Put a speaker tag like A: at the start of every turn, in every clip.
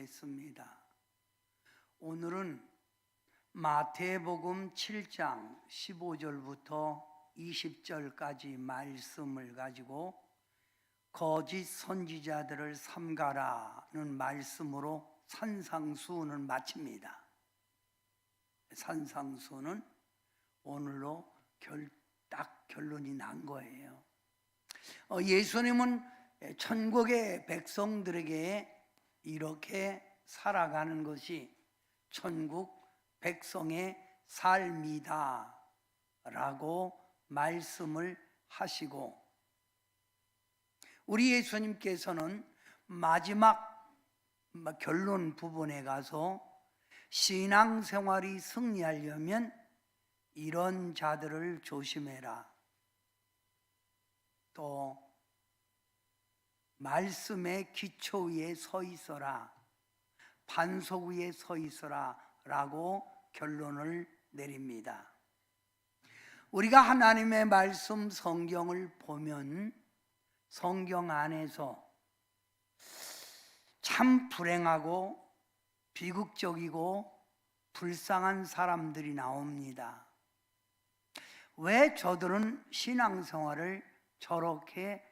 A: 하겠습니다. 오늘은 마태복음 7장 15절부터 20절까지 말씀을 가지고 거짓 선지자들을 삼가라는 말씀으로 산상수훈을 마칩니다. 산상수훈은 오늘로 딱 결론이 난 거예요. 예수님은 천국의 백성들에게 이렇게 살아가는 것이 천국 백성의 삶이다 라고 말씀을 하시고, 우리 예수님께서는 마지막 결론 부분에 가서 신앙생활이 승리하려면 이런 자들을 조심해라, 또 말씀의 기초 위에 서 있어라, 반석 위에 서 있어라 라고 결론을 내립니다. 우리가 하나님의 말씀 성경을 보면 성경 안에서 참 불행하고 비극적이고 불쌍한 사람들이 나옵니다. 왜 저들은 신앙생활을 저렇게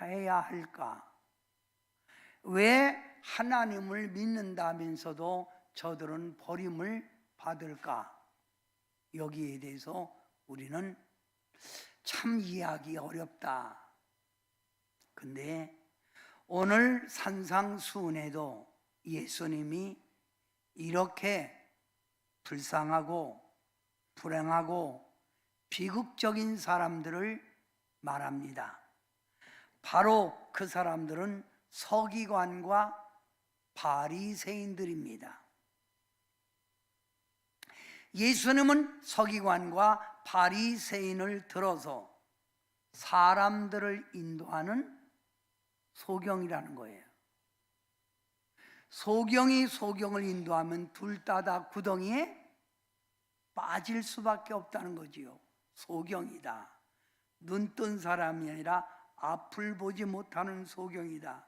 A: 해야 할까? 왜 하나님을 믿는다면서도 저들은 버림을 받을까? 여기에 대해서 우리는 참 이해하기 어렵다. 근데 오늘 산상수훈에도 예수님이 이렇게 불쌍하고 불행하고 비극적인 사람들을 말합니다. 바로 그 사람들은 서기관과 바리새인들입니다. 예수님은 서기관과 바리새인을 들어서 사람들을 인도하는 소경이라는 거예요. 소경이 소경을 인도하면 둘 다 구덩이에 빠질 수밖에 없다는 거지요. 소경이다. 눈 뜬 사람이 아니라 앞을 보지 못하는 소경이다.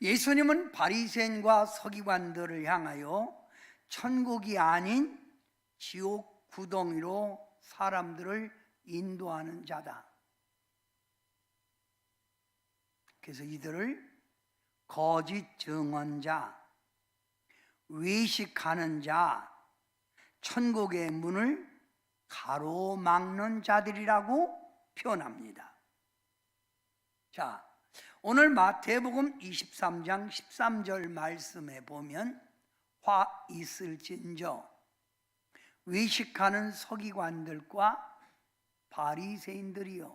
A: 예수님은 바리새인과 서기관들을 향하여 천국이 아닌 지옥 구덩이로 사람들을 인도하는 자다. 그래서 이들을 거짓 증언자, 외식하는 자, 천국의 문을 가로막는 자들이라고 표현합니다. 자, 오늘 마태복음 23장 13절 말씀에 보면 화 있을진저 외식하는 서기관들과 바리새인들이여,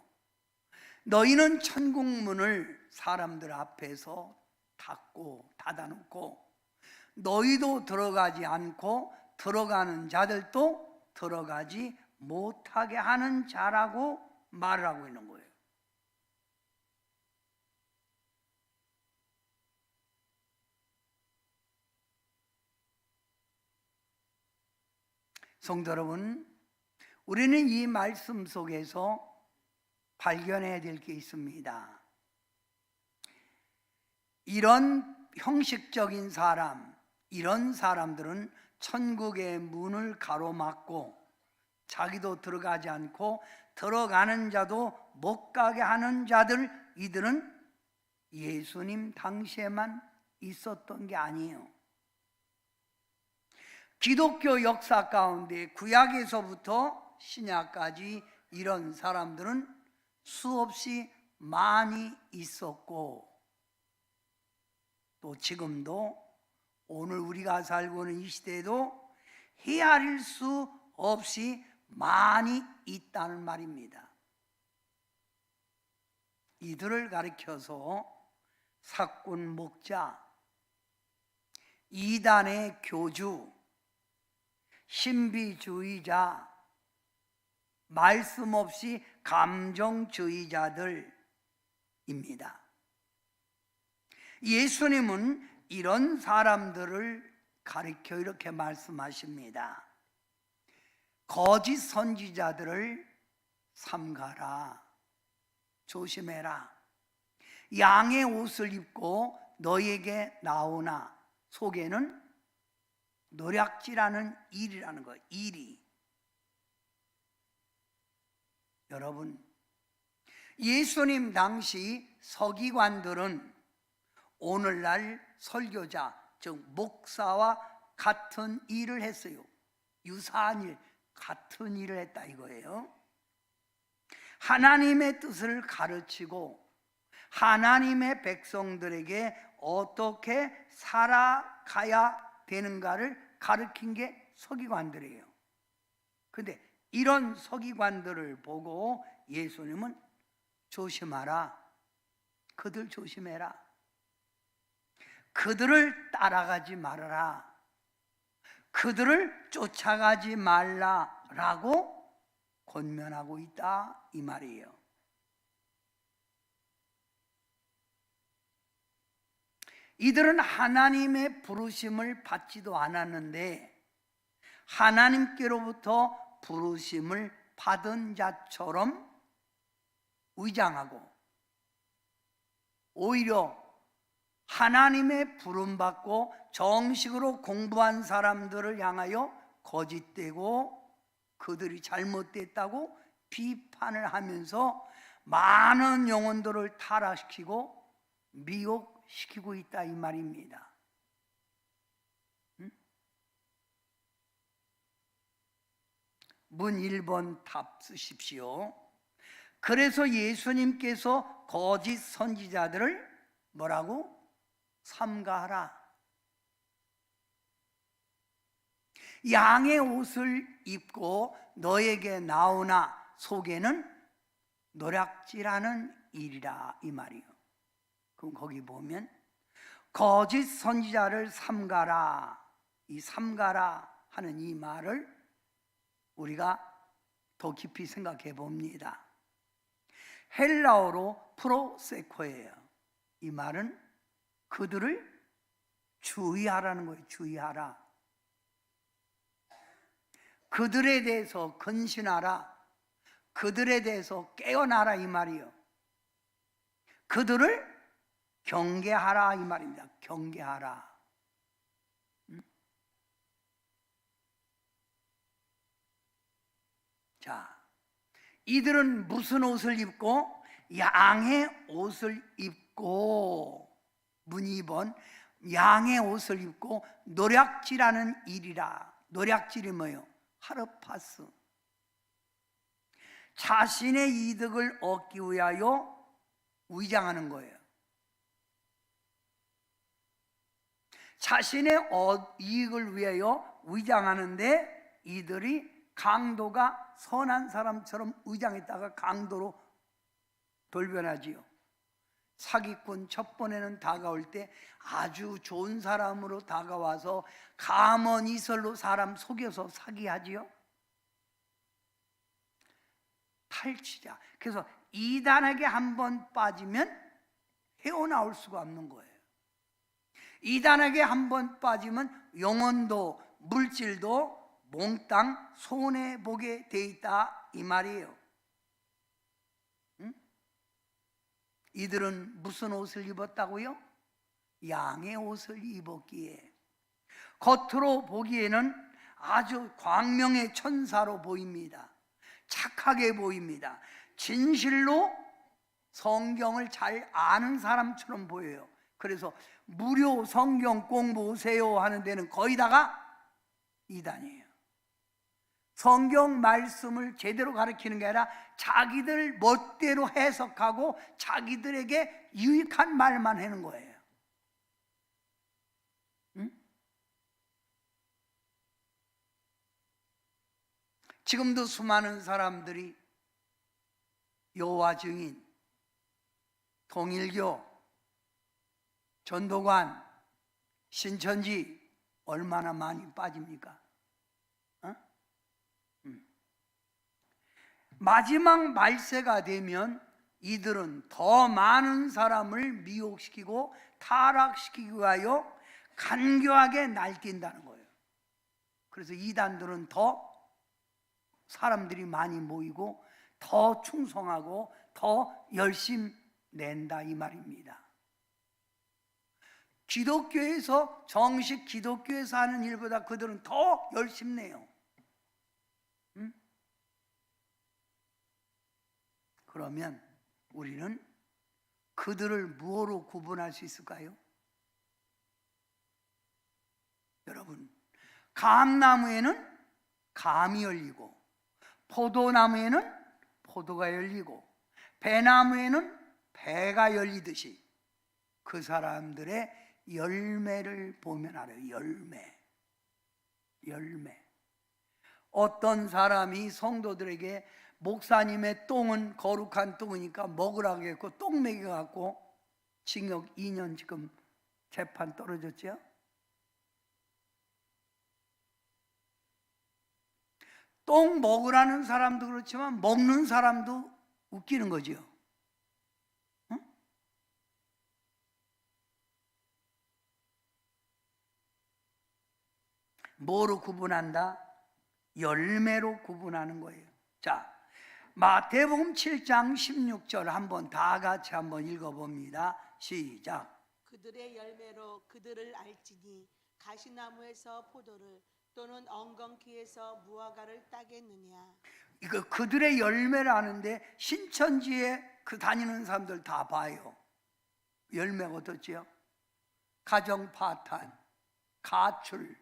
A: 너희는 천국 문을 사람들 앞에서 닫아놓고 너희도 들어가지 않고 들어가는 자들도 들어가지 못하게 하는 자라고 말을 하고 있는 거예요. 성도 여러분, 우리는 이 말씀 속에서 발견해야 될 게 있습니다. 이런 형식적인 사람, 이런 사람들은 천국의 문을 가로막고 자기도 들어가지 않고 들어가는 자도 못 가게 하는 자들, 이들은 예수님 당시에만 있었던 게 아니에요. 기독교 역사 가운데 구약에서부터 신약까지 이런 사람들은 수없이 많이 있었고, 또 지금도 오늘 우리가 살고 있는 이 시대에도 헤아릴 수 없이 많이 있다는 말입니다. 이들을 가리켜서 사꾼 목자, 이단의 교주, 신비주의자, 말씀 없이 감정주의자들입니다. 예수님은 이런 사람들을 가리켜 이렇게 말씀하십니다. 거짓 선지자들을 삼가라, 조심해라. 양의 옷을 입고 너에게 나오나 속에는 노략질하는 일이라는 거예요. 일이. 여러분, 예수님 당시 서기관들은 오늘날 설교자, 즉 목사와 같은 일을 했어요. 유사한 일, 같은 일을 했다 이거예요. 하나님의 뜻을 가르치고 하나님의 백성들에게 어떻게 살아가야 되는가를 가르친 게 서기관들이에요. 그런데 이런 서기관들을 보고 예수님은 조심하라. 그들 조심해라. 그들을 따라가지 말아라. 그들을 쫓아가지 말라라고 권면하고 있다 이 말이에요. 이들은 하나님의 부르심을 받지도 않았는데 하나님께로부터 부르심을 받은 자처럼 위장하고 오히려 하나님의 부름받고 정식으로 공부한 사람들을 향하여 거짓되고 그들이 잘못됐다고 비판을 하면서 많은 영혼들을 타락시키고 미혹시키고 있다 이 말입니다. 문 1번 답 쓰십시오. 그래서 예수님께서 거짓 선지자들을 뭐라고? 삼가하라. 양의 옷을 입고 너에게 나오나 속에는 노략질하는 일이라 이 말이요. 그럼 거기 보면 거짓 선지자를 삼가라, 이 삼가라 하는 이 말을 우리가 더 깊이 생각해 봅니다. 헬라어로 프로세코예요. 이 말은 그들을 주의하라는 거예요. 주의하라. 그들에 대해서 근신하라. 그들에 대해서 깨어나라 이 말이요. 그들을 경계하라 이 말입니다. 경계하라. 자, 이들은 무슨 옷을 입고? 양의 옷을 입고, 문 2번, 양의 옷을 입고 노략질하는 일이라. 노략질이 뭐예요? 하르파스. 자신의 이득을 얻기 위하여 위장하는 거예요. 자신의 이익을 위하여 위장하는데 이들이 강도가 선한 사람처럼 위장했다가 강도로 돌변하지요. 사기꾼 첫 번에는 다가올 때 아주 좋은 사람으로 다가와서 감언이설로 사람 속여서 사기하지요. 탈취자. 그래서 이단에게 한번 빠지면 헤어나올 수가 없는 거예요. 이단에게 한번 빠지면 영혼도 물질도 몽땅 손해보게 돼 있다 이 말이에요. 응? 이들은 무슨 옷을 입었다고요? 양의 옷을 입었기에 겉으로 보기에는 아주 광명의 천사로 보입니다. 착하게 보입니다. 진실로 성경을 잘 아는 사람처럼 보여요. 그래서 무료 성경 공부 오세요 하는 데는 거의 다가 이단이에요. 성경 말씀을 제대로 가르치는 게 아니라 자기들 멋대로 해석하고 자기들에게 유익한 말만 하는 거예요. 응? 지금도 수많은 사람들이 여호와 증인, 통일교, 전도관, 신천지 얼마나 많이 빠집니까? 마지막 말세가 되면 이들은 더 많은 사람을 미혹시키고 타락시키기 위하여 간교하게 날뛴다는 거예요. 그래서 이단들은 더 사람들이 많이 모이고 더 충성하고 더 열심히 낸다 이 말입니다. 기독교에서 정식 기독교에서 하는 일보다 그들은 더 열심내요. 응? 그러면 우리는 그들을 무엇으로 구분할 수 있을까요? 여러분, 감나무에는 감이 열리고 포도나무에는 포도가 열리고 배나무에는 배가 열리듯이 그 사람들의 열매를 보면 알아요. 열매. 어떤 사람이 성도들에게 목사님의 똥은 거룩한 똥이니까 먹으라고 했고 똥 먹여갖고 징역 2년 지금 재판 떨어졌죠. 똥 먹으라는 사람도 그렇지만 먹는 사람도 웃기는 거죠. 응? 뭐로 구분한다? 열매로 구분하는 거예요. 자, 마태복음 7장 16절 한번 다 같이 한번 읽어봅니다. 시작.
B: 그들의 열매로 그들을 알지니 가시나무에서 포도를 또는 엉겅퀴에서 무화과를 따겠느냐.
A: 이거 그들의 열매를 아는데 신천지에 그 다니는 사람들 다 봐요. 열매가 어떻지요? 가정 파탄, 가출,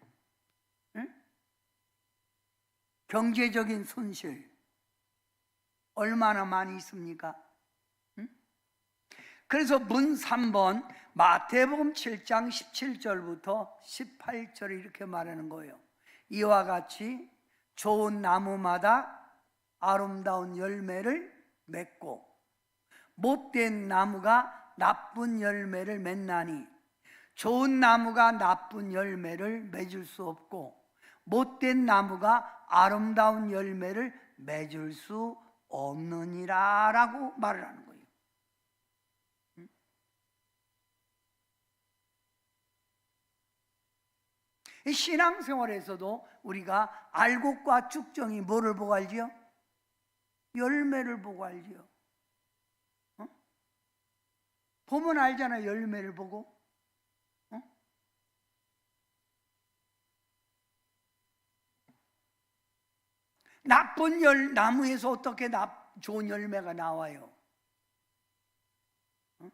A: 응? 경제적인 손실 얼마나 많이 있습니까? 응? 그래서 문 3번 마태복음 7장 17절부터 18절에 이렇게 말하는 거예요. 이와 같이 좋은 나무마다 아름다운 열매를 맺고 못된 나무가 나쁜 열매를 맺나니 좋은 나무가 나쁜 열매를 맺을 수 없고 못된 나무가 아름다운 열매를 맺을 수 없느니라 라고 말을 하는 거예요. 신앙생활에서도 우리가 알곡과 쭉정이 뭐를 보고 알지요? 열매를 보고 알지요. 어? 보면 알잖아요. 열매를 보고. 어? 나쁜 나무에서 어떻게 좋은 열매가 나와요? 어?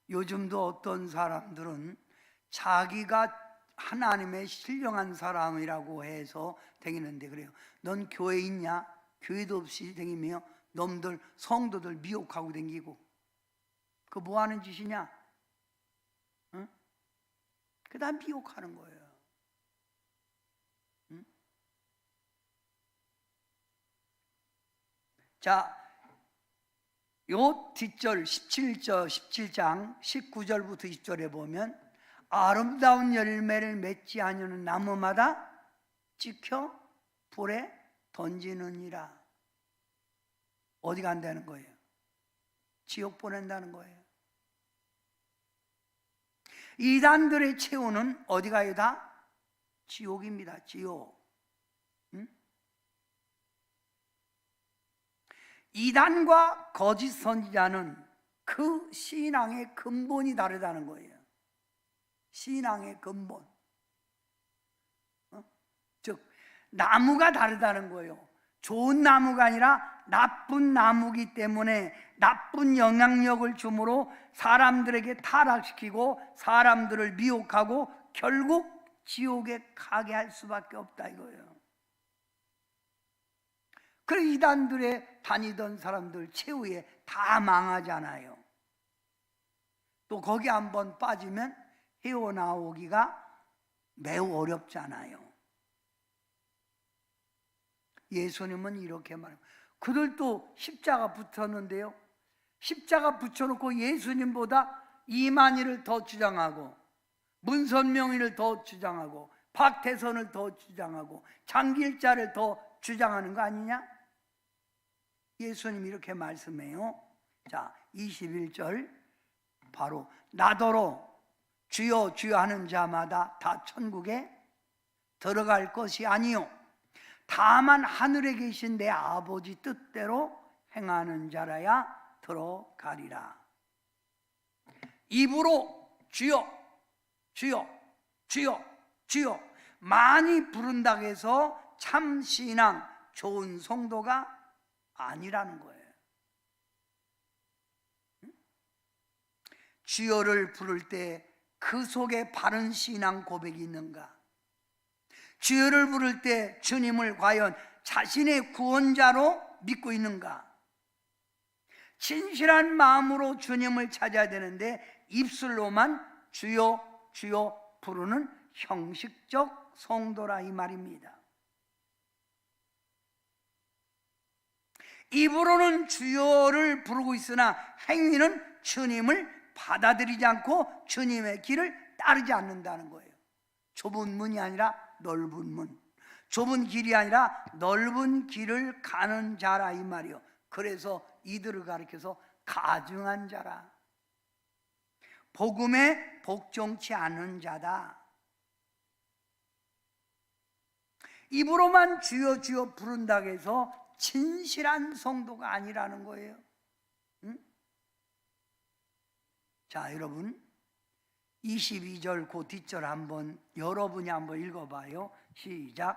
A: 요즘도 어떤 사람들은 자기가 하나님의 신령한 사람이라고 해서 다니는데 그래요. 넌 교회 있냐? 교회도 없이 다니며 놈들 성도들 미혹하고 다니고 그거 뭐 하는 짓이냐? 응? 그다 미혹하는 거예요. 응? 자, 요 뒷절 17장 19절부터 20절에 보면 아름다운 열매를 맺지 아니하는 나무마다 찍혀 불에 던지느니라. 어디 간다는 거예요? 지옥 보낸다는 거예요. 이단들의 최후는 어디 가요? 다 지옥입니다. 지옥. 응? 이단과 거짓 선지자는 그 신앙의 근본이 다르다는 거예요. 신앙의 근본. 즉 나무가 다르다는 거예요. 좋은 나무가 아니라 나쁜 나무기 때문에 나쁜 영향력을 주므로 사람들에게 타락시키고 사람들을 미혹하고 결국 지옥에 가게 할 수밖에 없다 이거예요. 그래서 이단들에 다니던 사람들 최후에 다 망하잖아요. 또 거기 한번 빠지면 헤어나오기가 매우 어렵잖아요. 예수님은 이렇게 말해요. 그들도 십자가 붙였는데요, 십자가 붙여놓고 예수님보다 이만희를 더 주장하고 문선명이를 더 주장하고 박태선을 더 주장하고 장길자를 더 주장하는 거 아니냐? 예수님이 이렇게 말씀해요. 자, 21절 바로 나더러 주여 주여 하는 자마다 다 천국에 들어갈 것이 아니요 다만 하늘에 계신 내 아버지 뜻대로 행하는 자라야 들어가리라. 입으로 주여 주여 주여 주여 많이 부른다고 해서 참 신앙, 좋은 성도가 아니라는 거예요. 주여를 부를 때 그 속에 바른 신앙 고백이 있는가? 주여를 부를 때 주님을 과연 자신의 구원자로 믿고 있는가? 진실한 마음으로 주님을 찾아야 되는데 입술로만 주여 주여 부르는 형식적 성도라 이 말입니다. 입으로는 주여를 부르고 있으나 행위는 주님을 받아들이지 않고 주님의 길을 따르지 않는다는 거예요. 좁은 문이 아니라 넓은 문, 좁은 길이 아니라 넓은 길을 가는 자라 이 말이요. 그래서 이들을 가리켜서 가증한 자라, 복음에 복종치 않은 자다. 입으로만 주여 주여 부른다고 해서 진실한 성도가 아니라는 거예요. 자, 여러분 22절 그 뒷절 여러분이 한번 읽어봐요. 시작.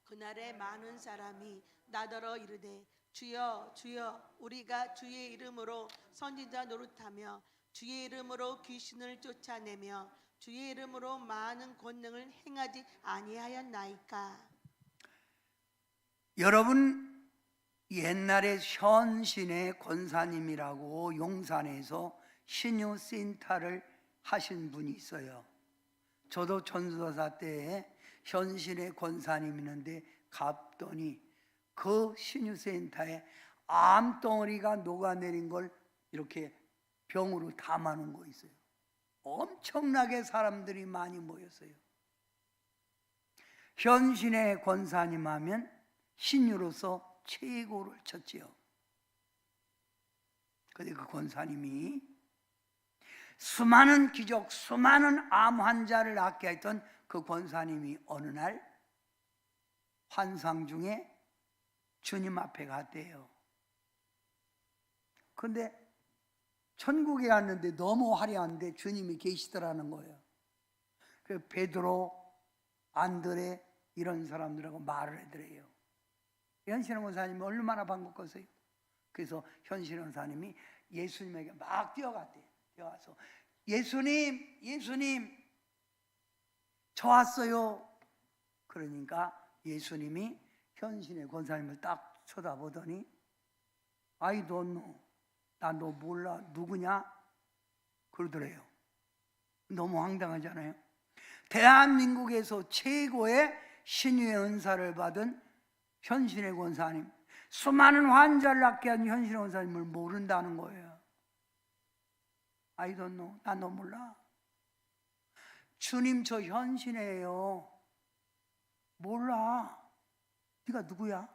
B: 그날에 많은 사람이 나더러 이르되 주여 주여 우리가 주의 이름으로 선지자 노릇하며 주의 이름으로 귀신을 쫓아내며 주의 이름으로 많은 권능을 행하지 아니하였나이까.
A: 여러분, 옛날에 현신의 권사님이라고 용산에서 신유센터를 하신 분이 있어요. 저도 전도사 때에 현신의 권사님 있는데 갔더니 그 신유센터에 암덩어리가 녹아내린 걸 이렇게 병으로 담아놓은 거 있어요. 엄청나게 사람들이 많이 모였어요. 현신의 권사님 하면 신유로서 최고를 쳤지요. 그런데 그 권사님이 수많은 기적, 수많은 암 환자를 낫게 했던 그 권사님이 어느 날 환상 중에 주님 앞에 갔대요. 그런데 천국에 갔는데 너무 화려한데 주님이 계시더라는 거예요. 그 베드로, 안드레 이런 사람들하고 말을 해드려요. 현신의 권사님이 얼마나 반갑겠어요. 그래서 현신의 권사님이 예수님에게 막 뛰어갔대요. 뛰어와서 예수님, 예수님, 저 왔어요. 그러니까 예수님이 현신의 권사님을 딱 쳐다보더니 I don't know, 나 너 몰라, 누구냐? 그러더래요. 너무 황당하잖아요. 대한민국에서 최고의 신유의 은사를 받은 현신의 권사님, 수많은 환자를 낫게 한 현신의 권사님을 모른다는 거예요. I don't know, 나 너 몰라. 주님 저 현신이에요. 몰라. 네가 누구야?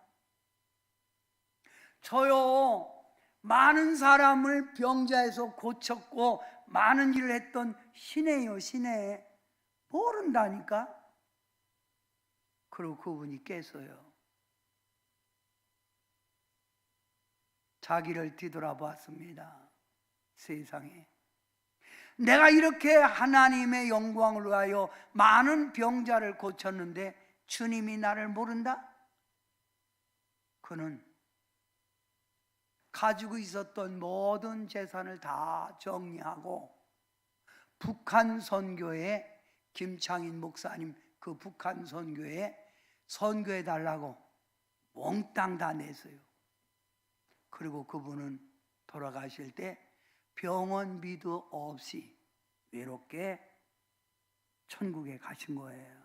A: 저요 많은 사람을 병자에서 고쳤고 많은 일을 했던 신이에요. 신에 모른다니까. 그리고 그분이 깼어요. 자기를 뒤돌아봤습니다. 세상에 내가 이렇게 하나님의 영광을 위하여 많은 병자를 고쳤는데 주님이 나를 모른다? 그는 가지고 있었던 모든 재산을 다 정리하고 북한 선교회, 김창인 목사님 그 북한 선교회 선교해 달라고 몽땅 다 냈어요. 그리고 그분은 돌아가실 때 병원비도 없이 외롭게 천국에 가신 거예요.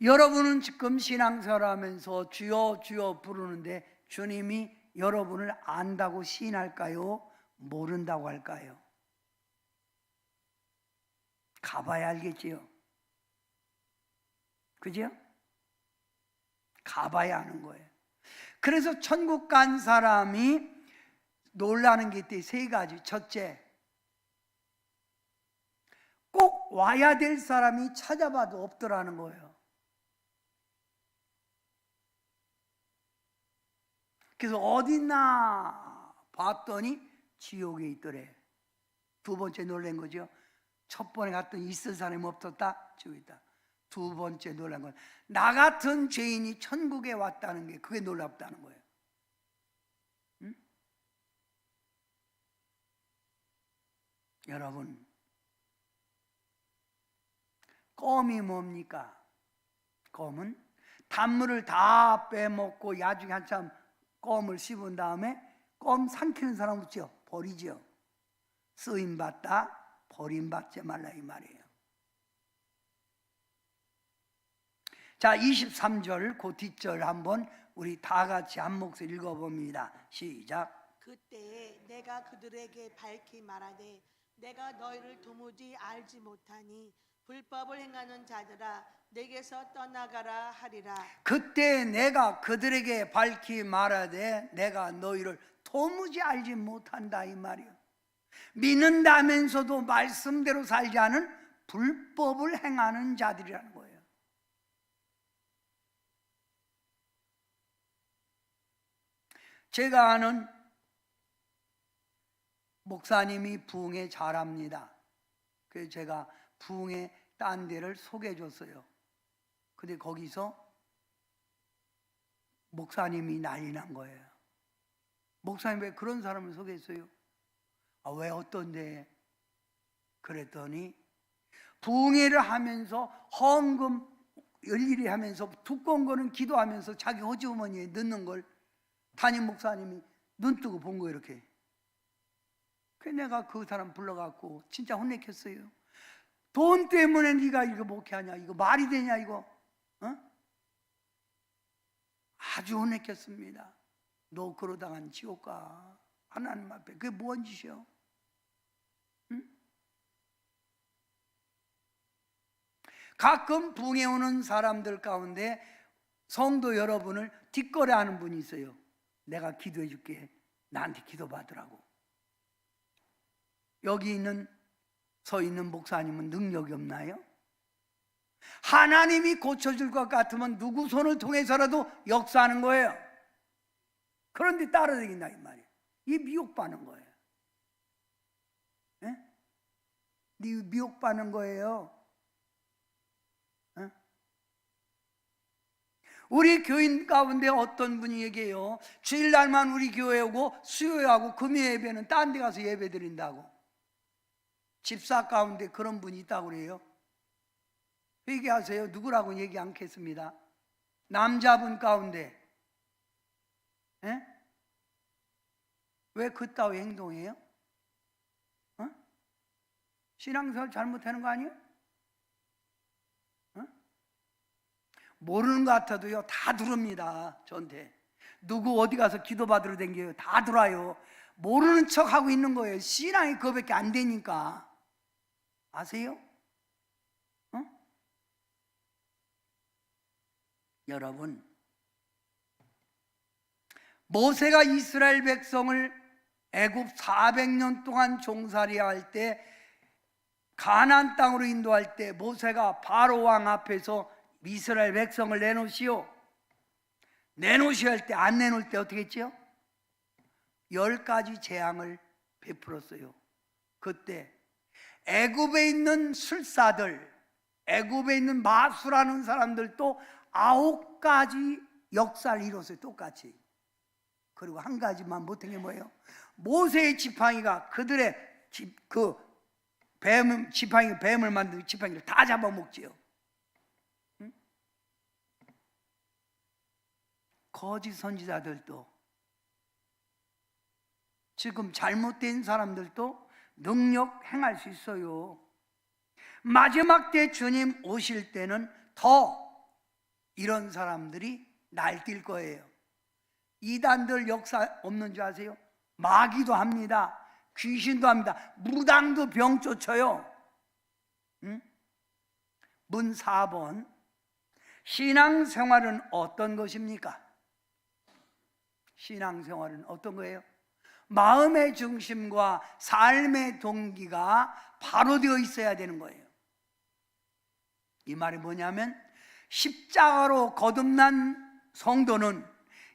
A: 여러분은 지금 신앙생활하면서 주여 주여 부르는데 주님이 여러분을 안다고 시인할까요? 모른다고 할까요? 가봐야 알겠지요. 그죠? 가봐야 하는 거예요. 그래서 천국 간 사람이 놀라는 게 있대. 세 가지. 첫째, 꼭 와야 될 사람이 찾아봐도 없더라는 거예요. 그래서 어딨나 봤더니 지옥에 있더래. 두 번째 놀란 거죠. 첫 번에 갔더니 있을 사람이 없었다, 지옥에 있다. 두 번째 놀란 건 나 같은 죄인이 천국에 왔다는 게 그게 놀랍다는 거예요. 응? 여러분, 껌이 뭡니까? 껌은 단물을 다 빼먹고 야중에 한참 껌을 씹은 다음에 껌 삼키는 사람 없죠? 버리죠. 쓰임받다 버림받지 말라 이 말이에요. 자, 23절 그 뒷절 한번 우리 다 같이 한 목소리 읽어봅니다. 시작.
B: 그때 내가 그들에게 밝히 말하되 내가 너희를 도무지 알지 못하니 불법을 행하는 자들아 내게서 떠나가라 하리라.
A: 그때 내가 그들에게 밝히 말하되 내가 너희를 도무지 알지 못한다 이 말이에요. 믿는다면서도 말씀대로 살지 않은 불법을 행하는 자들이라는 거예요. 제가 아는 목사님이 부흥에 잘합니다. 그래서 제가 부흥에 딴 데를 소개해 줬어요. 근데 거기서 목사님이 난리 난 거예요. 목사님 왜 그런 사람을 소개했어요? 아, 왜 어떤데? 그랬더니 부흥회를 하면서 헌금 열일히 하면서 두꺼운 거는 기도하면서 자기 호주머니에 넣는 걸 담임 목사님이 눈 뜨고 본 거예요. 이렇게. 그래서 내가 그 사람 불러갖고 진짜 혼내켰어요. 돈 때문에 네가 이거 목회하냐? 이거 말이 되냐 이거? 어? 아주 혼내켰습니다. 너 그러다간 지옥 가. 하나님 앞에. 그게 뭔 짓이요? 응? 가끔 부흥해 오는 사람들 가운데 성도 여러분을 뒷거래하는 분이 있어요. 내가 기도해 줄게. 나한테 기도받으라고. 여기 서 있는 목사님은 능력이 없나요? 하나님이 고쳐줄 것 같으면 누구 손을 통해서라도 역사하는 거예요. 그런데 따라다닌다 이 말이에요. 이 미혹받는 거예요. 예? 네 미혹받는 거예요. 예? 우리 교인 가운데 어떤 분이 얘기해요. 주일날만 우리 교회 오고 수요일하고 금요 예배는 딴 데 가서 예배 드린다고. 집사 가운데 그런 분이 있다고 그래요. 얘기하세요. 누구라고 얘기 않겠습니다. 남자분 가운데 예? 왜 그따위 행동해요? 어? 신앙생활 잘못하는 거 아니에요? 어? 모르는 것 같아도요 다 들읍니다. 저한테 누구 어디 가서 기도받으러 댕겨요. 다 들어요. 모르는 척하고 있는 거예요. 신앙이 그거밖에 안 되니까. 아세요? 어? 여러분, 모세가 이스라엘 백성을 애굽 400년 동안 종살이 할 때 가나안 땅으로 인도할 때 모세가 바로 왕 앞에서 이스라엘 백성을 내놓으시오. 내놓으셔야 할 때 안 내놓을 때 어떻게 했죠? 10가지 재앙을 베풀었어요. 그때 애굽에 있는 술사들, 애굽에 있는 마수라는 사람들도 9가지 역사를 이뤘어요. 똑같이. 그리고 한 가지만 못한 게 뭐예요? 모세의 지팡이가 그들의 뱀을 만든 지팡이를 다 잡아먹지요. 응? 거짓 선지자들도 지금 잘못된 사람들도 능력 행할 수 있어요. 마지막 때 주님 오실 때는 더 이런 사람들이 날뛸 거예요. 이단들 역사 없는 줄 아세요? 마귀도 합니다. 귀신도 합니다. 무당도 병 쫓아요. 응? 문 4번. 신앙생활은 어떤 것입니까? 신앙생활은 어떤 거예요? 마음의 중심과 삶의 동기가 바로 되어 있어야 되는 거예요. 이 말이 뭐냐면 십자가로 거듭난 성도는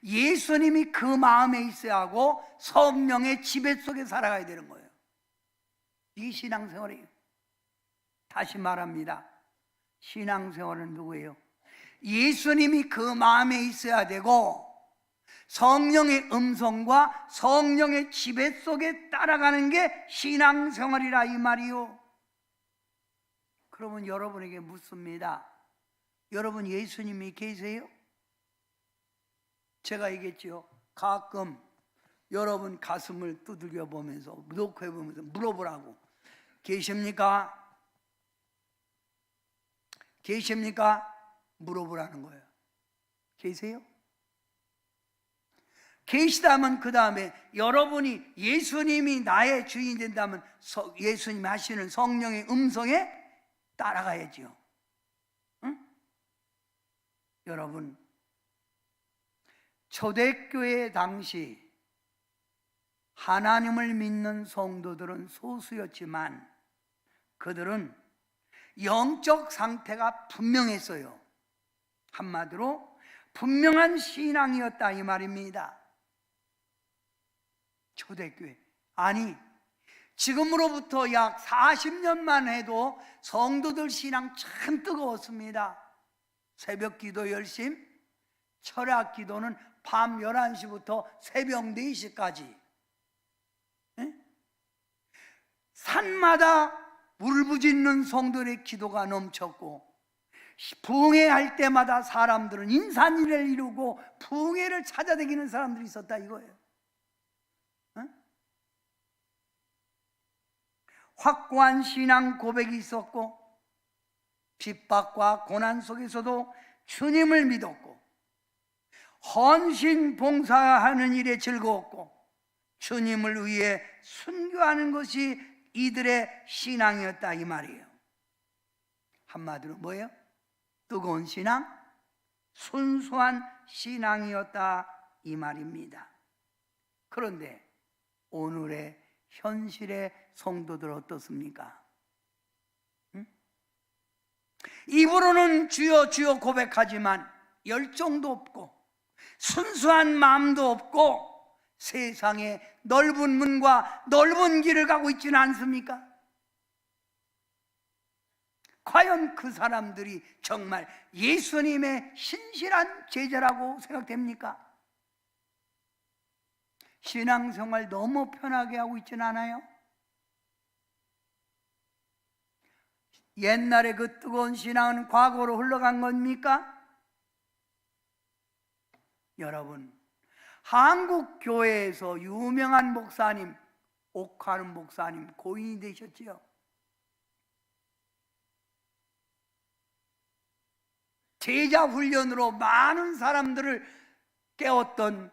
A: 예수님이 그 마음에 있어야 하고 성령의 지배 속에 살아가야 되는 거예요. 이게 신앙생활이에요. 다시 말합니다. 신앙생활은 누구예요? 예수님이 그 마음에 있어야 되고 성령의 음성과 성령의 지배 속에 따라가는 게 신앙생활이라 이 말이요. 그러면 여러분에게 묻습니다. 여러분 예수님이 계세요? 제가 얘기했죠. 가끔 여러분 가슴을 두들겨 보면서 녹화해 보면서 물어보라고. 계십니까? 계십니까? 물어보라는 거예요. 계세요? 계시다면 그 다음에 여러분이 예수님이 나의 주인이 된다면 예수님이 하시는 성령의 음성에 따라가야죠. 응? 여러분 초대교회 당시 하나님을 믿는 성도들은 소수였지만 그들은 영적 상태가 분명했어요. 한마디로 분명한 신앙이었다 이 말입니다. 초대교회. 아니 지금으로부터 약 40년만 해도 성도들 신앙 참 뜨거웠습니다. 새벽 기도 열심, 철학 기도는 밤 11시부터 새벽 4시까지. 산마다 울부짖는 성도들의 기도가 넘쳤고 부흥회할 때마다 사람들은 인산인해를 이루고 부흥회를 찾아다니는 사람들이 있었다 이거예요. 확고한 신앙 고백이 있었고 핍박과 고난 속에서도 주님을 믿었고 헌신 봉사하는 일에 즐거웠고 주님을 위해 순교하는 것이 이들의 신앙이었다 이 말이에요. 한마디로 뭐예요? 뜨거운 신앙, 순수한 신앙이었다 이 말입니다. 그런데 오늘의 현실의 성도들 어떻습니까? 입으로는 주여 주여 고백하지만 열정도 없고 순수한 마음도 없고 세상에 넓은 문과 넓은 길을 가고 있지는 않습니까? 과연 그 사람들이 정말 예수님의 신실한 제자라고 생각됩니까? 신앙생활 너무 편하게 하고 있지는 않아요? 옛날에 그 뜨거운 신앙은 과거로 흘러간 겁니까? 여러분, 한국 교회에서 유명한 목사님, 옥하는 목사님 고인이 되셨지요. 제자 훈련으로 많은 사람들을 깨웠던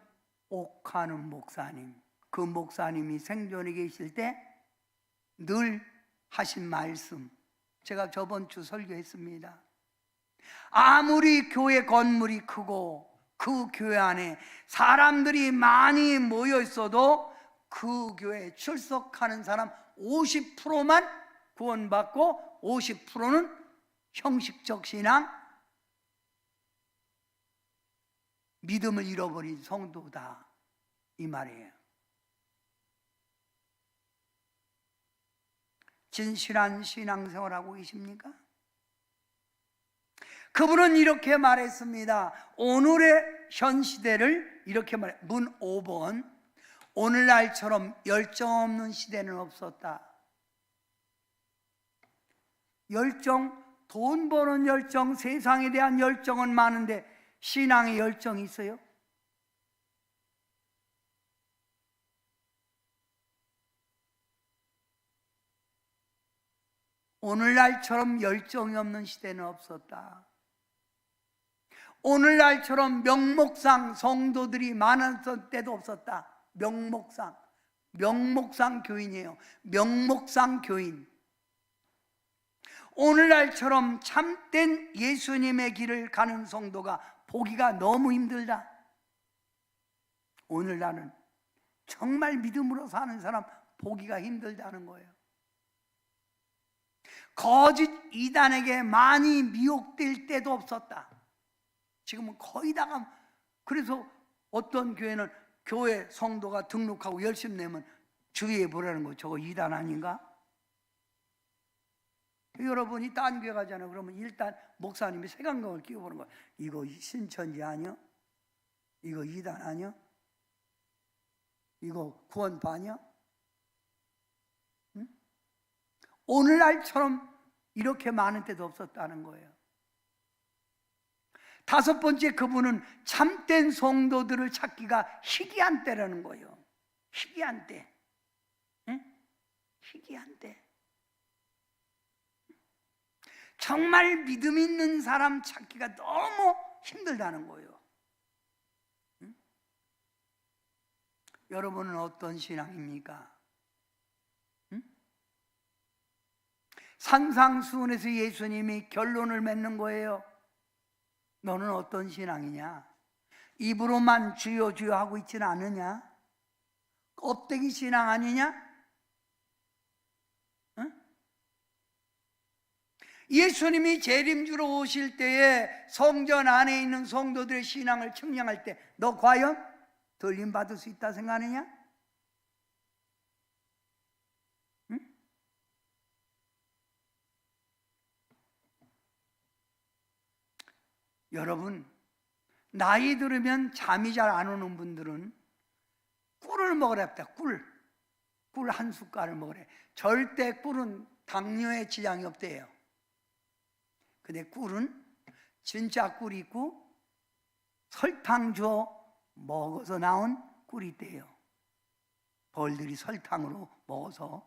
A: 옥하는 목사님, 그 목사님이 생존해 계실 때 늘 하신 말씀, 제가 저번 주 설교했습니다. 아무리 교회 건물이 크고 그 교회 안에 사람들이 많이 모여 있어도 그 교회에 출석하는 사람 50%만 구원받고 50%는 형식적 신앙, 믿음을 잃어버린 성도다 이 말이에요. 진실한 신앙생활하고 계십니까? 그분은 이렇게 말했습니다. 오늘의 현 시대를 이렇게 말해. 문 5번. 오늘날처럼 열정 없는 시대는 없었다. 열정, 돈 버는 열정, 세상에 대한 열정은 많은데 신앙의 열정이 있어요? 오늘날처럼 열정이 없는 시대는 없었다. 오늘날처럼 명목상 성도들이 많았을 때도 없었다. 명목상 교인이에요. 명목상 교인. 오늘날처럼 참된 예수님의 길을 가는 성도가 보기가 너무 힘들다. 오늘날은 정말 믿음으로 사는 사람 보기가 힘들다는 거예요. 거짓 이단에게 많이 미혹될 때도 없었다. 지금은 거의 다가 그래서 어떤 교회는 교회 성도가 등록하고 열심 내면 주의해 보라는 거, 저거 이단 아닌가? 여러분이 딴 교회 가잖아요. 그러면 일단 목사님이 색안경을 끼고 보는 거야. 이거 신천지 아니야? 이거 이단 아니야? 이거 구원파냐? 응? 오늘날처럼 이렇게 많은 때도 없었다는 거예요. 다섯 번째, 그분은 참된 성도들을 찾기가 희귀한 때라는 거예요. 희귀한 때. 응? 희귀한 때. 정말 믿음 있는 사람 찾기가 너무 힘들다는 거예요. 응? 여러분은 어떤 신앙입니까? 응? 산상수훈에서 예수님이 결론을 맺는 거예요. 너는 어떤 신앙이냐? 입으로만 주여 주여 하고 있지는 않느냐? 껍데기 신앙 아니냐? 응? 예수님이 재림주로 오실 때에 성전 안에 있는 성도들의 신앙을 측량할 때 너 과연 들림 받을 수 있다 생각하느냐? 응? 여러분, 나이 들으면 잠이 잘 안 오는 분들은 꿀을 먹으라 합니다. 꿀 한 숟갈을 먹으래. 절대 꿀은 당뇨에 지장이 없대요. 근데 꿀은 진짜 꿀이 있고 설탕 줘 먹어서 나온 꿀이 있대요. 벌들이 설탕으로 먹어서.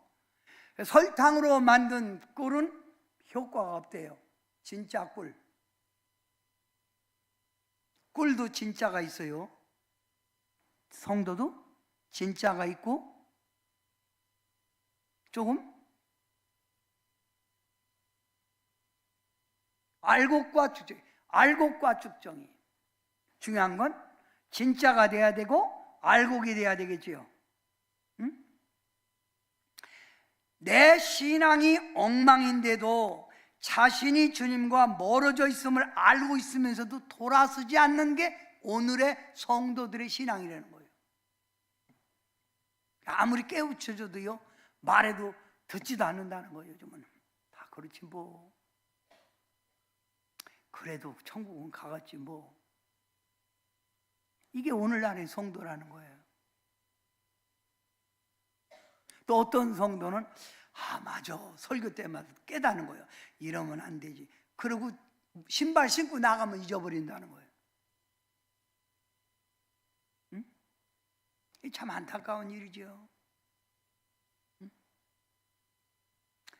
A: 설탕으로 만든 꿀은 효과가 없대요. 진짜 꿀. 꿀도 진짜가 있어요. 성도도 진짜가 있고 조금 알곡과 측정이 중요한 건 진짜가 돼야 되고 알곡이 돼야 되겠지요. 응? 내 신앙이 엉망인데도 자신이 주님과 멀어져 있음을 알고 있으면서도 돌아서지 않는 게 오늘의 성도들의 신앙이라는 거예요. 아무리 깨우쳐줘도요, 말해도 듣지도 않는다는 거예요. 요즘은 다 그렇지 뭐. 그래도 천국은 가겠지 뭐. 이게 오늘날의 성도라는 거예요. 또 어떤 성도는 맞아, 설교 때마다 깨닫는 거예요. 이러면 안 되지. 그리고 신발 신고 나가면 잊어버린다는 거예요. 응? 참 안타까운 일이죠. 응?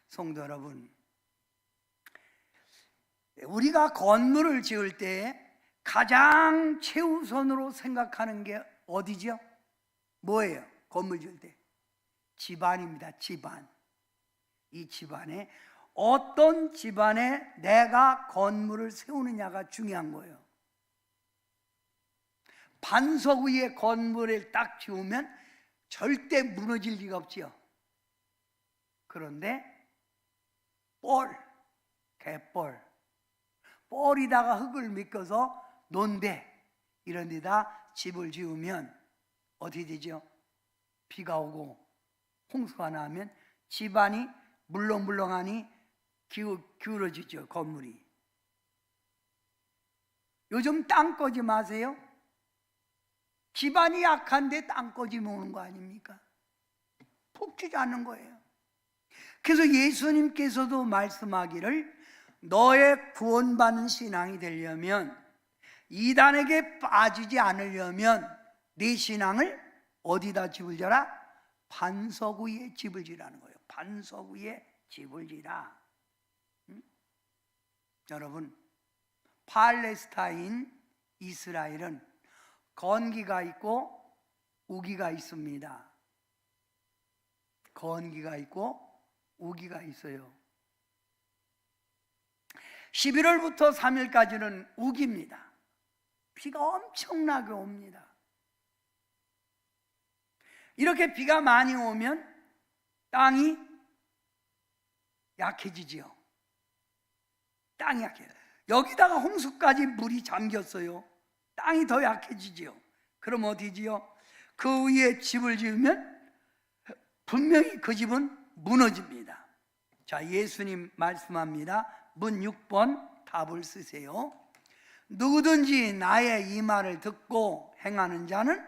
A: 성도 여러분, 우리가 건물을 지을 때 가장 최우선으로 생각하는 게 어디죠? 뭐예요? 건물 지을 때 집안입니다. 집안. 이 집안에 어떤 집안에 내가 건물을 세우느냐가 중요한 거예요. 반석 위에 건물을 딱 지으면 절대 무너질 리가 없지요. 그런데 갯벌, 뻘에다가 흙을 믿겨서 논대 이런 데다 집을 지으면 어떻게 되죠? 비가 오고 홍수가 나면 집안이 물렁물렁하니 기울어지죠. 건물이. 요즘 땅 꺼지 마세요. 집안이 약한데 땅 꺼지면 오는 거 아닙니까? 폭주지 않는 거예요. 그래서 예수님께서도 말씀하기를 너의 구원받는 신앙이 되려면, 이단에게 빠지지 않으려면 네 신앙을 어디다 집을 지어라? 반석 위에 집을 지라는 거예요. 반석 위에 집을 지라. 여러분, 팔레스타인, 이스라엘은 건기가 있고 우기가 있습니다. 건기가 있고 우기가 있어요. 11월부터 3일까지는 우기입니다. 비가 엄청나게 옵니다. 이렇게 비가 많이 오면 땅이 약해지지요. 땅이 약해요. 여기다가 홍수까지 물이 잠겼어요. 땅이 더 약해지지요. 그럼 어디지요? 그 위에 집을 지으면 분명히 그 집은 무너집니다. 자, 예수님 말씀합니다. 문 6번 답을 쓰세요. 누구든지 나의 이 말을 듣고 행하는 자는,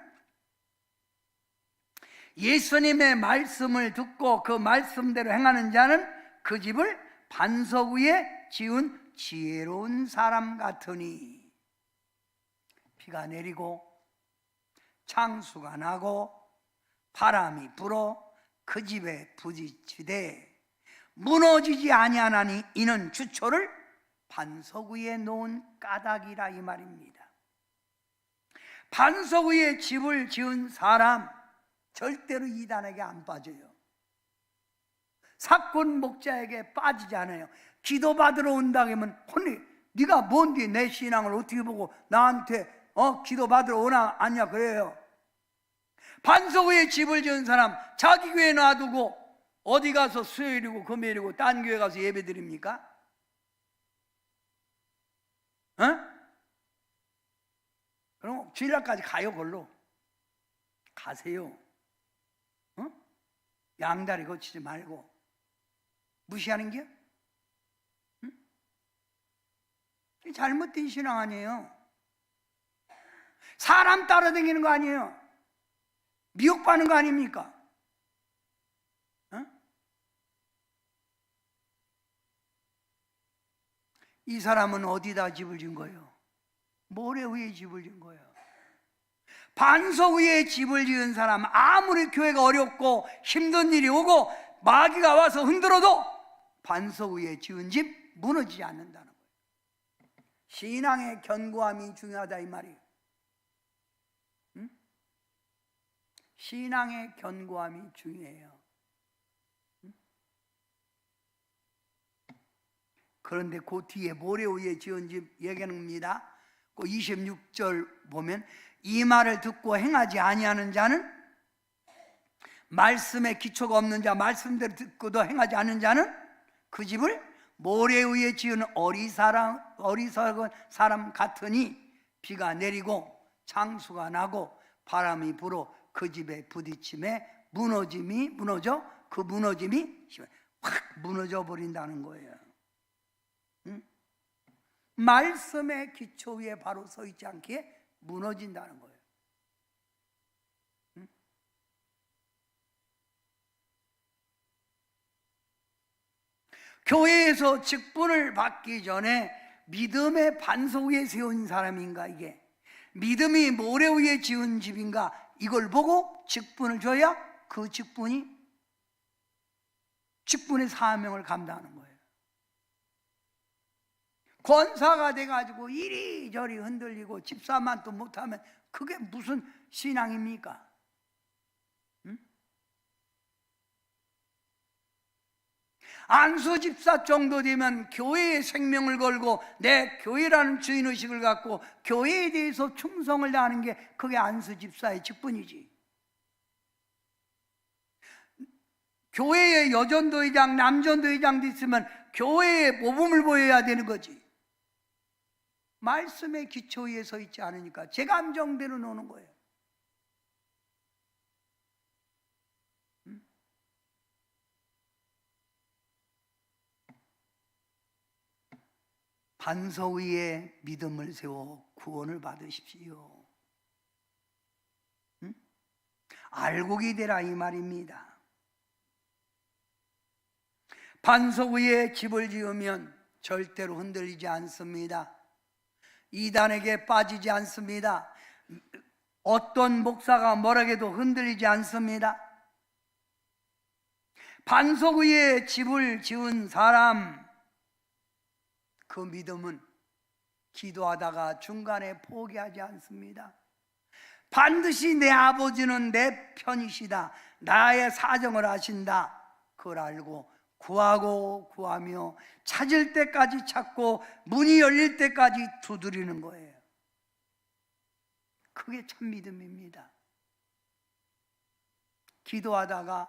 A: 예수님의 말씀을 듣고 그 말씀대로 행하는 자는 그 집을 반석 위에 지은 지혜로운 사람 같으니 비가 내리고 창수가 나고 바람이 불어 그 집에 부딪히되 무너지지 아니하나니 이는 주초를 반석 위에 놓은 까닭이라, 이 말입니다. 반석 위에 집을 지은 사람 절대로 이단에게 안 빠져요. 사꾼 목자에게 빠지지 않아요. 기도받으러 온다 그러면 혼내, 네가 뭔데 내 신앙을 어떻게 보고 나한테 기도받으러 오나 아니야 그래요. 반석 위에 집을 지은 사람 자기 교회 놔두고 어디 가서 수요일이고 금요일이고 딴 교회 가서 예배 드립니까? 그럼 주일날까지 가요. 걸로 가세요. 양다리 거치지 말고. 무시하는 게 잘못된 신앙 아니에요. 사람 따라다니는 거 아니에요. 미혹받는 거 아닙니까? 이 사람은 어디다 집을 지은 거예요? 모래 위에 집을 지은 거예요. 반석 위에 집을 지은 사람, 아무리 교회가 어렵고 힘든 일이 오고 마귀가 와서 흔들어도 반석 위에 지은 집 무너지지 않는다는 거예요. 신앙의 견고함이 중요하다 이 말이에요. 신앙의 견고함이 중요해요. 그런데 그 뒤에 모래 위에 지은 집 얘기합니다. 그 26절 보면 이 말을 듣고 행하지 아니하는 자는, 말씀에 기초가 없는 자, 말씀대로 듣고도 행하지 않는 자는 그 집을 모래 위에 지은 어리석은 사람 같으니 비가 내리고 창수가 나고 바람이 불어 그 집에 부딪힘에 그 무너짐이 확 무너져 버린다는 거예요. 말씀의 기초 위에 바로 서 있지 않기에 무너진다는 거예요. 교회에서 직분을 받기 전에 믿음의 반석 위에 세운 사람인가, 이게 믿음이 모래 위에 지은 집인가, 이걸 보고 직분을 줘야 그 직분의 사명을 감당하는 거예요. 권사가 돼가지고 이리저리 흔들리고 집사만도 못하면 그게 무슨 신앙입니까? 안수 집사 정도 되면 교회에 생명을 걸고 내 교회라는 주인의식을 갖고 교회에 대해서 충성을 다하는 게 그게 안수 집사의 직분이지. 교회에 여전도회장, 남전도회장도 있으면 교회에 모범을 보여야 되는 거지. 말씀의 기초 위에 서 있지 않으니까 제 감정대로 노는 거예요. 반석 위에 믿음을 세워 구원을 받으십시오. 알곡이 되라 이 말입니다. 반석 위에 집을 지으면 절대로 흔들리지 않습니다. 이단에게 빠지지 않습니다. 어떤 목사가 뭐라 해도 흔들리지 않습니다. 반석 위에 집을 지은 사람, 그 믿음은 기도하다가 중간에 포기하지 않습니다. 반드시 내 아버지는 내 편이시다, 나의 사정을 아신다, 그걸 알고 구하고 구하며 찾을 때까지 찾고 문이 열릴 때까지 두드리는 거예요. 그게 참 믿음입니다. 기도하다가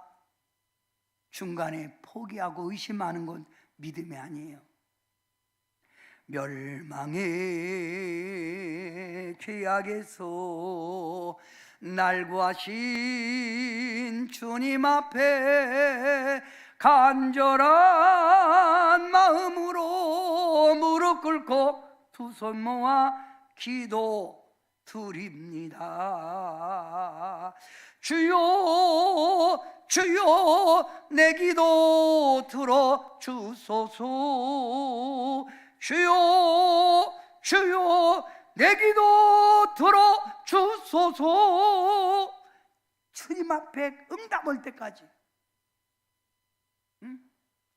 A: 중간에 포기하고 의심하는 건 믿음이 아니에요. 멸망의 죄악에서 날 구하신 주님 앞에 간절한 마음으로 무릎 꿇고 두 손 모아 기도 드립니다. 주여 주여 내 기도 들어 주소서. 주여 주여 내 기도 들어 주소서. 주님 앞에 응답 올 때까지.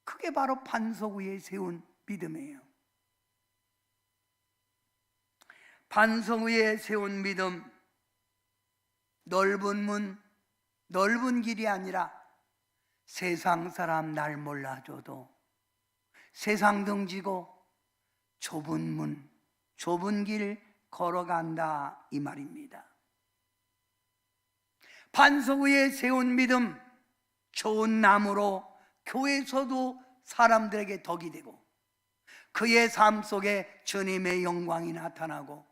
A: 그게 바로 반석 위에 세운 믿음이에요. 반석 위에 세운 믿음, 넓은 문, 넓은 길이 아니라 세상 사람 날 몰라줘도 세상 등지고 좁은 문, 좁은 길 걸어간다 이 말입니다. 반석 위에 세운 믿음, 좋은 나무로 교회에서도 사람들에게 덕이 되고 그의 삶 속에 주님의 영광이 나타나고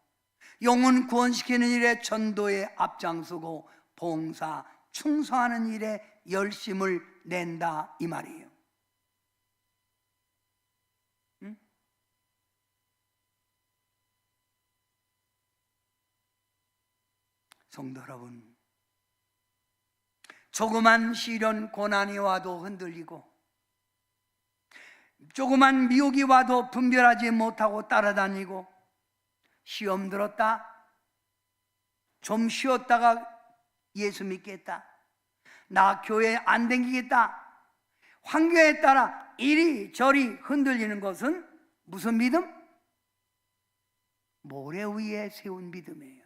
A: 영혼 구원시키는 일에 전도에 앞장서고 봉사, 충성하는 일에 열심을 낸다 이 말이에요. 성도 여러분, 조그만 시련 고난이 와도 흔들리고 조그만 미혹이 와도 분별하지 못하고 따라다니고 시험 들었다, 좀 쉬었다가 예수 믿겠다, 나 교회 안 다니겠다, 환경에 따라 이리저리 흔들리는 것은 무슨 믿음? 모래 위에 세운 믿음이에요.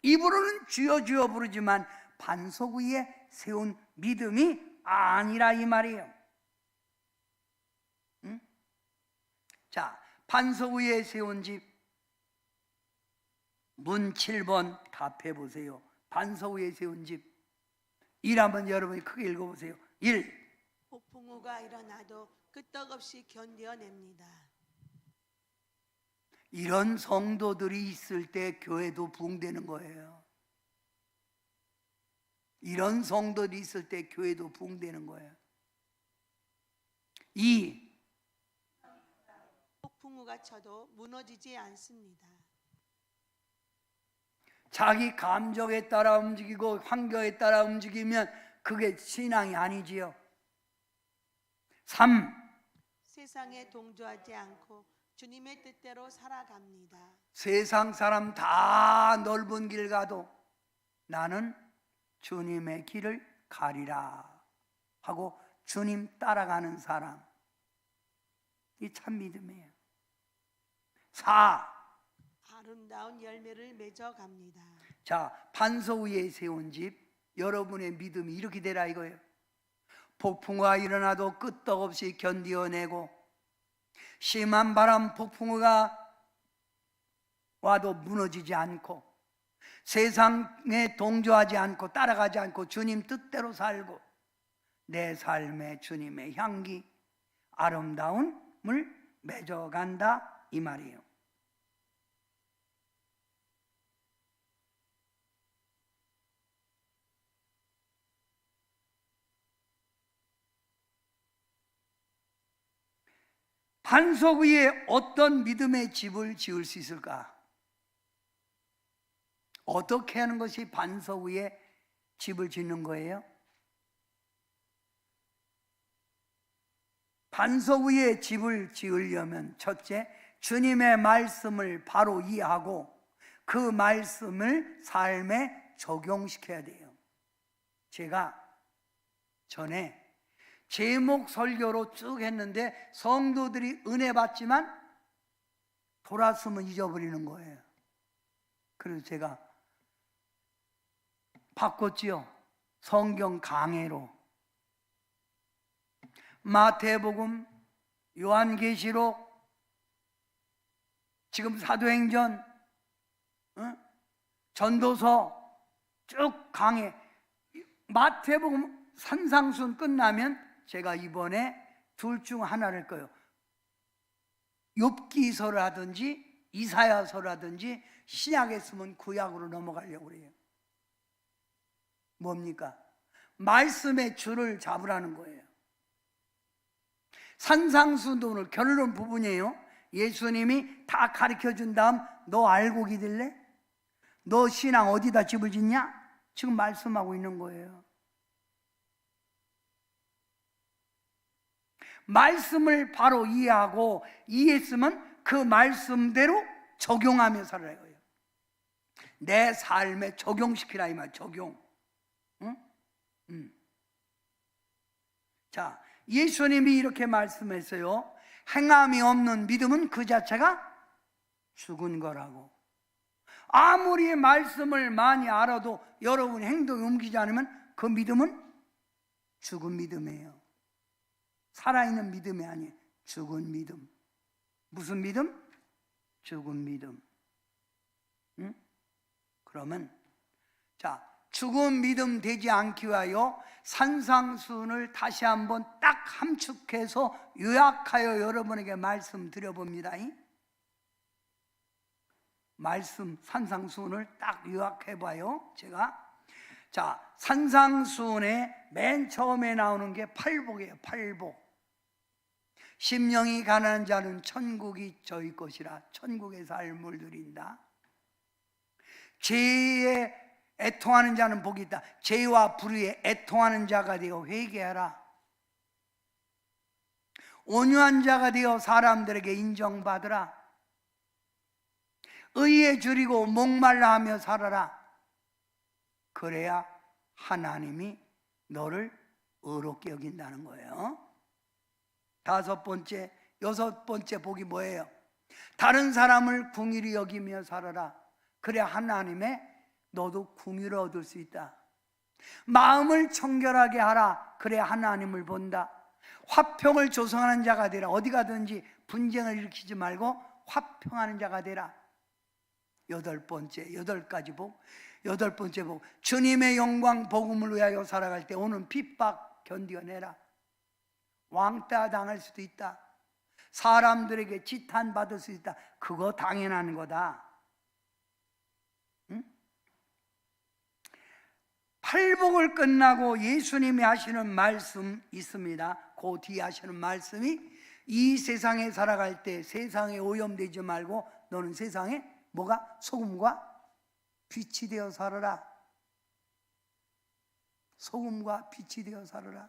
A: 입으로는 주여 주여 부르지만 반석 위에 세운 믿음이 아니라 이 말이에요. 자, 반석 위에 세운 집, 문 7번 답해 보세요. 반석 위에 세운 집. 1 한번 여러분이 크게 읽어보세요. 1.
B: 폭풍우가 일어나도 끄떡없이 견뎌냅니다.
A: 이런 성도들이 있을 때 교회도 부흥되는 거예요. 이런 성도들이 있을 때 교회도 부흥되는 거예요. 2.
B: 폭풍우가 쳐도 무너지지 않습니다.
A: 자기 감정에 따라 움직이고 환경에 따라 움직이면 그게 신앙이 아니지요. 3.
B: 세상에 동조하지 않고 주님의 뜻대로 살아갑니다.
A: 세상 사람 다 넓은 길 가도 나는 주님의 길을 가리라 하고 주님 따라가는 사람, 이 참 믿음이에요. 4.
B: 아름다운 열매를 맺어갑니다.
A: 자, 반석 위에 세운 집, 여러분의 믿음이 이렇게 되라 이거예요. 폭풍우가 일어나도 끄떡없이 견디어내고 심한 바람 폭풍우가 와도 무너지지 않고 세상에 동조하지 않고 따라가지 않고 주님 뜻대로 살고 내 삶에 주님의 향기, 아름다움을 맺어간다 이 말이에요. 반석 위에 어떤 믿음의 집을 지을 수 있을까? 어떻게 하는 것이 반석 위에 집을 짓는 거예요? 반석 위에 집을 지으려면 첫째, 주님의 말씀을 바로 이해하고 그 말씀을 삶에 적용시켜야 돼요. 제가 전에 제목 설교로 쭉 했는데 성도들이 은혜 받지만 돌았으면 잊어버리는 거예요. 그래서 제가 바꿨지요. 성경 강해로 마태복음, 요한계시록, 지금 사도행전, 전도서 쭉 강해. 마태복음 산상순 끝나면 제가 이번에 둘 중 하나를 거요. 욥기서라든지 이사야서라든지 신약에 쓰면 구약으로 넘어가려고 그래요. 뭡니까? 말씀의 줄을 잡으라는 거예요. 산상수훈을 결론 부분이에요. 예수님이 다 가르쳐준 다음 너 알고 기들래? 너 신앙 어디다 집을 짓냐? 지금 말씀하고 있는 거예요. 말씀을 바로 이해하고 이해했으면 그 말씀대로 적용하며 살아야 해요. 내 삶에 적용시키라 이 말. 적용. 응? 자, 예수님이 이렇게 말씀했어요. 행함이 없는 믿음은 그 자체가 죽은 거라고. 아무리 말씀을 많이 알아도 여러분 행동에 옮기지 않으면 그 믿음은 죽은 믿음이에요. 살아있는 믿음이 아니에요. 죽은 믿음. 무슨 믿음? 죽은 믿음. 응? 그러면 자, 죽은 믿음 되지 않기 위하여 산상수훈을 다시 한번 딱 함축해서 요약하여 여러분에게 말씀드려봅니다. 말씀 산상수훈을 딱 요약해봐요. 제가 자, 산상수훈의 맨 처음에 나오는 게 팔복이에요. 팔복. 심령이 가난한 자는 천국이 저희 것이라. 천국의 삶을 누린다. 죄에 애통하는 자는 복이 있다. 죄와 불의에 애통하는 자가 되어 회개하라. 온유한 자가 되어 사람들에게 인정받으라. 의에 줄이고 목말라 하며 살아라. 그래야 하나님이 너를 의롭게 여긴다는 거예요. 다섯 번째, 여섯 번째 복이 뭐예요? 다른 사람을 궁휼히 여기며 살아라. 그래야 하나님의 너도 궁휼을 얻을 수 있다. 마음을 청결하게 하라. 그래야 하나님을 본다. 화평을 조성하는 자가 되라. 어디 가든지 분쟁을 일으키지 말고 화평하는 자가 되라. 여덟 번째, 여덟 가지 복. 여덟 번째 복. 주님의 영광 복음을 위하여 살아갈 때 오는 핍박 견뎌내라. 왕따 당할 수도 있다. 사람들에게 지탄받을 수 있다. 그거 당연한 거다. 응? 팔복을 끝나고 예수님이 하시는 말씀 있습니다. 그 뒤에 하시는 말씀이 이 세상에 살아갈 때 세상에 오염되지 말고 너는 세상에 뭐가? 소금과 빛이 되어 살아라. 소금과 빛이 되어 살아라.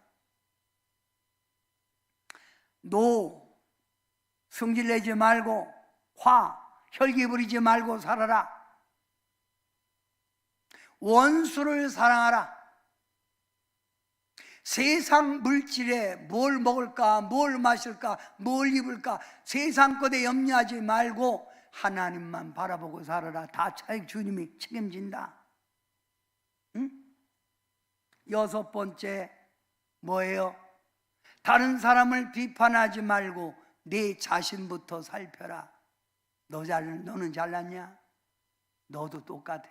A: 노, 성질내지 말고 화, 혈기 부리지 말고 살아라. 원수를 사랑하라. 세상 물질에 뭘 먹을까, 뭘 마실까, 뭘 입을까 세상 것에 염려하지 말고 하나님만 바라보고 살아라. 다 차익 주님이 책임진다. 응? 여섯 번째 뭐예요? 다른 사람을 비판하지 말고 내 자신부터 살펴라. 너는 잘났냐? 너도 똑같아.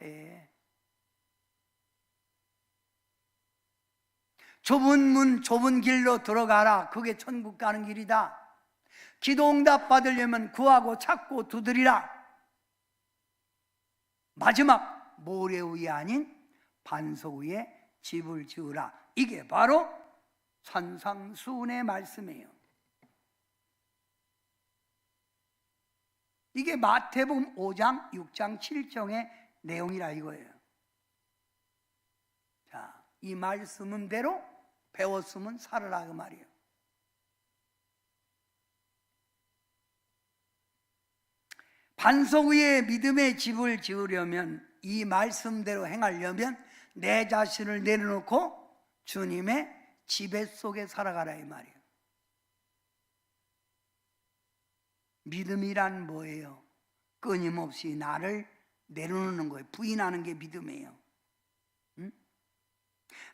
A: 좁은 문, 좁은 길로 들어가라. 그게 천국 가는 길이다. 기도 응답 받으려면 구하고 찾고 두드리라. 마지막 모래 위에 아닌 반석 위에 집을 지으라. 이게 바로 산상수훈의 말씀이에요. 이게 마태복음 5장, 6장, 7장의 내용이라 이거예요. 자, 이 말씀대로 배웠으면 살아라 그 말이에요. 반석 위에 믿음의 집을 지으려면, 이 말씀대로 행하려면 내 자신을 내려놓고 주님의 지배 속에 살아가라 이 말이에요. 믿음이란 뭐예요? 끊임없이 나를 내려놓는 거예요. 부인하는 게 믿음이에요. 응?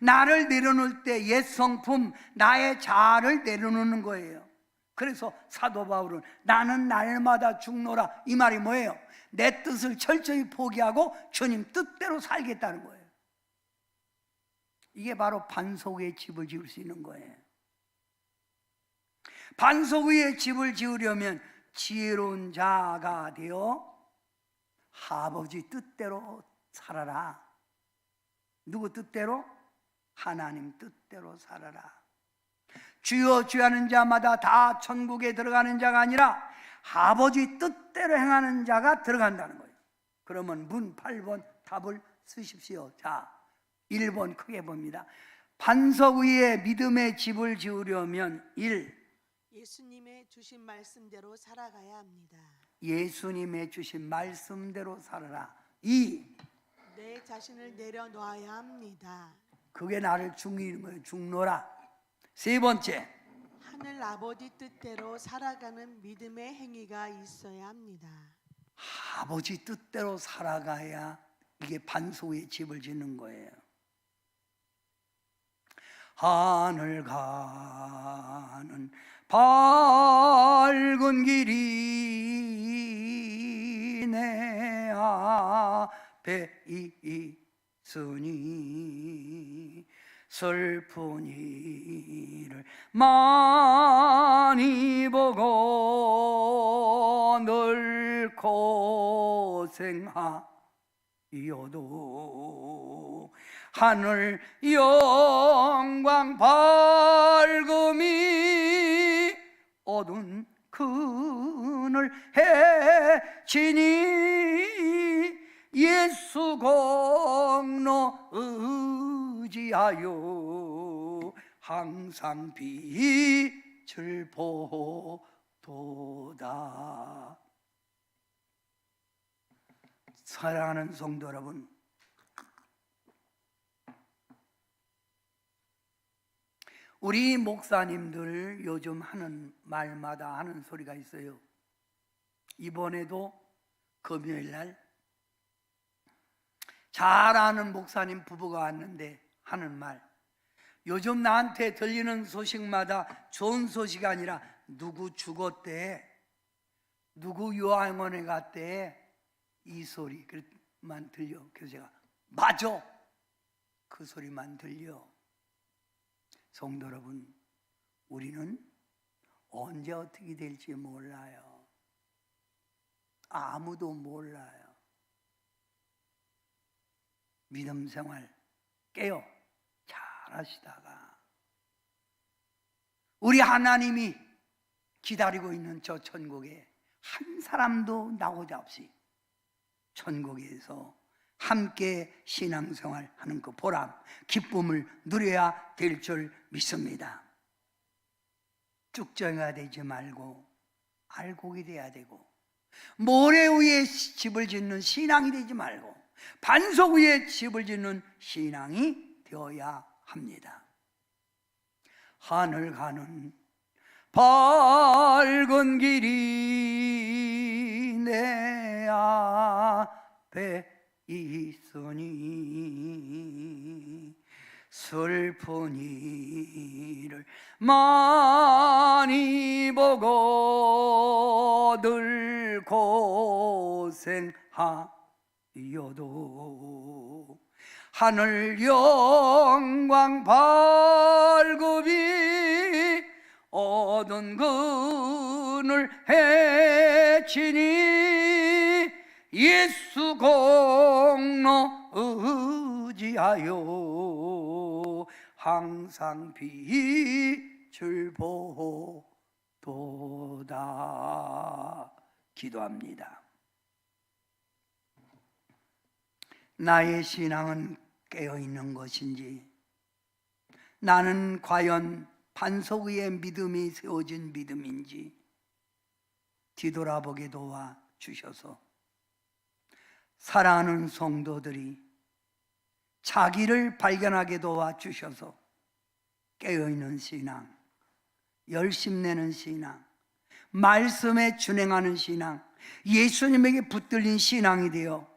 A: 나를 내려놓을 때 옛 성품, 나의 자아를 내려놓는 거예요. 그래서 사도 바울은 나는 날마다 죽노라, 이 말이 뭐예요? 내 뜻을 철저히 포기하고 주님 뜻대로 살겠다는 거예요. 이게 바로 반석 위에 집을 지을 수 있는 거예요. 반석 위에 집을 지으려면 지혜로운 자가 되어 아버지 뜻대로 살아라. 누구 뜻대로? 하나님 뜻대로 살아라. 주여 주여 하는 자마다 다 천국에 들어가는 자가 아니라 아버지 뜻대로 행하는 자가 들어간다는 거예요. 그러면 문 8번 답을 쓰십시오. 자, 1번 크게 봅니다. 반석 위에 믿음의 집을 지으려면 1.
B: 예수님의 주신 말씀대로 살아가야 합니다.
A: 예수님의 주신 말씀대로 살아라. 2.
B: 내 자신을 내려놓아야 합니다.
A: 그게 나를 죽이는 거예요. 죽노라. 3번째,
B: 하늘 아버지 뜻대로 살아가는 믿음의 행위가 있어야 합니다.
A: 아버지 뜻대로 살아가야 이게 반석 위에 집을 짓는 거예요. 하늘 가는 밝은 길이 내 앞에 있으니 슬픈 일을 많이 보고 늘 고생하여도 하늘 영광 밝음이 어두운 그늘 해지니 예수 공로 의지하여 항상 빛을 보도다. 사랑하는 성도 여러분, 우리 목사님들 요즘 하는 말마다 하는 소리가 있어요. 이번에도 금요일날 잘 아는 목사님 부부가 왔는데 하는 말, 요즘 나한테 들리는 소식마다 좋은 소식이 아니라 누구 죽었대, 누구 요양원에 갔대, 이 소리만 들려. 그래서 제가 맞아, 그 소리만 들려. 성도 여러분, 우리는 언제 어떻게 될지 몰라요. 아무도 몰라요. 믿음 생활 깨어 잘 하시다가 우리 하나님이 기다리고 있는 저 천국에 한 사람도 나오자 없이 천국에서 함께 신앙생활 하는 그 보람, 기쁨을 누려야 될 줄 믿습니다. 쭉정이가 되지 말고 알곡이 돼야 되고, 모래 위에 집을 짓는 신앙이 되지 말고 반석 위에 집을 짓는 신앙이 되어야 합니다. 하늘 가는 밝은 길이 내 앞에 있으니 슬픈 일을 많이 보고 늘 고생하여도 하늘 영광 밝음이 어두운 그늘 해치니 예수 공로 의지하여 항상 빛을 보도다. 기도합니다. 나의 신앙은 깨어있는 것인지, 나는 과연 반석 위에 믿음이 세워진 믿음인지 뒤돌아보게 도와 주셔서 사랑하는 성도들이 자기를 발견하게 도와 주셔서 깨어있는 신앙, 열심내는 신앙, 말씀에 준행하는 신앙, 예수님에게 붙들린 신앙이 되어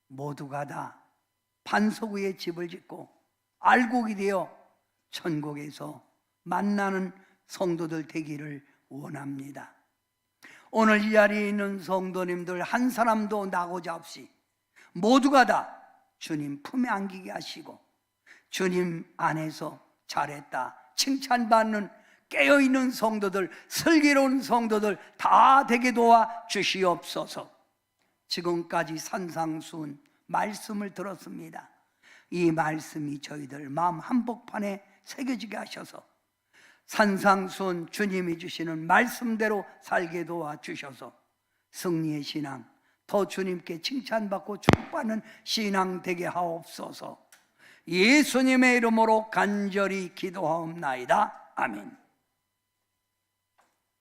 A: 모두가 다 반석 위에 집을 짓고 알곡이 되어 천국에서 만나는 성도들 되기를 원합니다. 오늘 이 자리에 있는 성도님들 한 사람도 나고자 없이 모두가 다 주님 품에 안기게 하시고 주님 안에서 잘했다 칭찬받는 깨어있는 성도들, 슬기로운 성도들 다 되게 도와 주시옵소서. 지금까지 산상수훈 말씀을 들었습니다. 이 말씀이 저희들 마음 한복판에 새겨지게 하셔서 산상수훈 주님이 주시는 말씀대로 살게 도와주셔서 승리의 신앙, 더 주님께 칭찬받고 축복받는 신앙 되게 하옵소서. 예수님의 이름으로 간절히 기도하옵나이다. 아멘.